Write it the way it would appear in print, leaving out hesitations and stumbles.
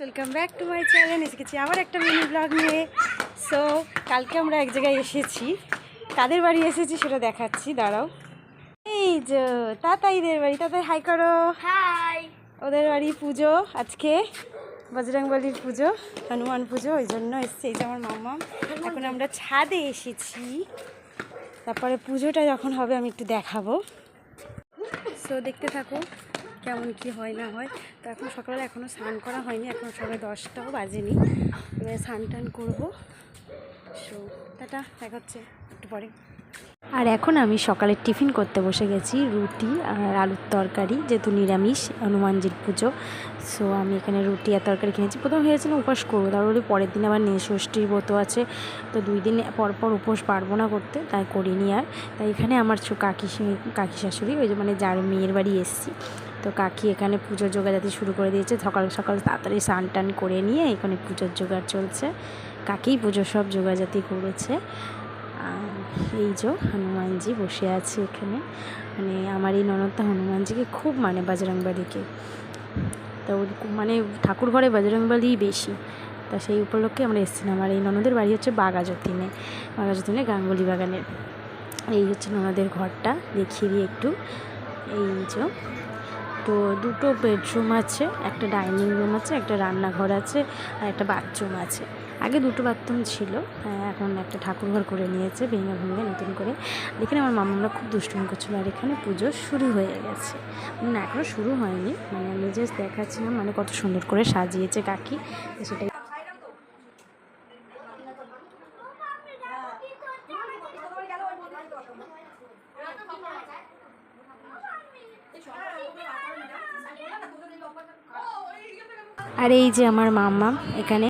Welcome back to my channel. এসে গেছি আবার একটা মিনি ব্লগ নিয়ে। সো কালকে আমরা এক জায়গায় এসেছি, কাদের বাড়ি এসেছি সেটা দেখাচ্ছি, দাঁড়াও। এই যে তাতাইদের বাড়ি, তাতাই হাই করো। হাই। ওদের বাড়ি পুজো আজকে, বজরংবলীর পুজো, হনুমান পুজো, ওই জন্য এসছে। এই যে আমার মামা। এখন আমরা ছাদে এসেছি, তারপরে পুজোটা যখন হবে আমি একটু দেখাবো। সো দেখতে থাকো কেমন কি হয় না হয়। তো এখন সকালে এখনও স্নান করা হয়নি, এখন সবাই 10টাও বাজেনি। এবারে স্নান টান করবো। সো টাটা, দেখা হচ্ছে একটু পরে। আর এখন আমি সকালের টিফিন করতে বসে গেছি, রুটি আর আলুর তরকারি, যেহেতু নিরামিষ হনুমানজির পুজো। সো আমি এখানে রুটি আর তরকারি কিনেছি। প্রথমে ভেবেছিলাম উপোস করবো, তারপরে পরের দিন আবার ষষ্ঠীর ব্রত আছে, তো 2 দিন পর পর উপোস পারবো না করতে, তাই করিনি আর। তাই এখানে আমার কাকি শাশুড়ি, ওই যে মানে যার মেয়ের বাড়ি এসেছি, তো কাকি এখানে পুজোর জোগাড়জাতি শুরু করে দিয়েছে। সকাল সকাল তাড়াতাড়ি স্নান টান করে নিয়ে এখানে পুজোর জোগাড় চলছে। কাকিই পুজোর সব জোগাড়জাতি করেছে। এই যে হনুমানজি বসে আছে এখানে, মানে আমার এই ননদটা হনুমানজিকে খুব মানে, বজরংবলীকে। তো মানে ঠাকুর ঘরে বজরংবলীই বেশি, তা সেই উপলক্ষে আমরা এসেছিলাম। আমার এই ননদের বাড়ি হচ্ছে বাঘাযতীনে গাঙ্গুলি বাগানের। এই হচ্ছে ননদের ঘরটা, দেখিয়ে দিই একটু। এই যে তো 2টো বেডরুম আছে, একটা ডাইনিং রুম আছে, একটা রান্নাঘর আছে, আর একটা বাথরুম আছে। আগে 2টো বাথরুম ছিল, এখন একটা ঠাকুরঘর করে নিয়েছে ভেঙে নতুন করে। এখানে আমার মামারা খুব দুষ্টুমি করছিল। আর এখানে পুজো শুরু হয়ে গেছে, মানে এখনও শুরু হয়নি, মানে আমি জাস্ট দেখাচ্ছিলাম মানে কত সুন্দর করে সাজিয়েছে কাকি, তো সেটাই। আর এই যে আমার মামা এখানে